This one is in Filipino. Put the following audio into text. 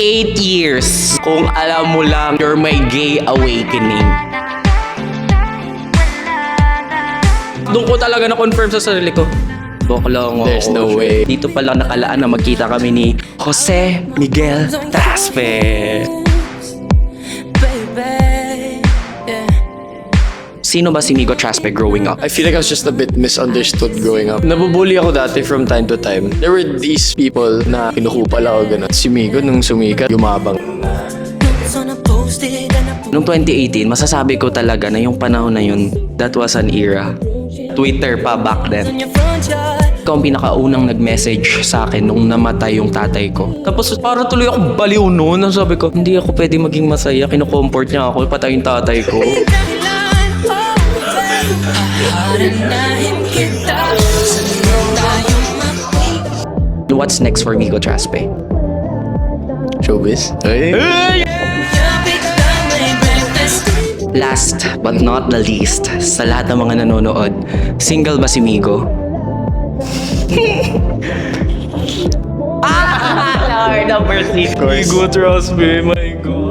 8 years. Kung alam mo lang, you're my gay awakening. Doon ko talaga na-confirm sa sarili ko. Bakla nga There's ako, no siya. way. Dito pa lang nakalaan na magkita kami ni Jose Miguel Traspe. Sino ba si Migo Traspe growing up? I feel like I was just a bit misunderstood growing up. Nabubully ako dati from time to time. There were these people na kinukupal ako gano'n. Si Migo nung sumikat, yumabang. Noong 2018, masasabi ko talaga na yung panahon na yun, that was an era. Twitter pa back then. Ikaw ang pinakaunang nag-message sa akin nung namatay yung tatay ko. Tapos parang tuloy ako baliw noon. Ang sabi ko, hindi ako pwede maging masaya. Kino-comfort niya ako, patay yung tatay ko. What's next for Migo Traspe? Showbiz? Hey! Last but not the least, sa lahat ng mga nanonood, single ba si Migo? Lord of mercy. Migo Traspe, my God.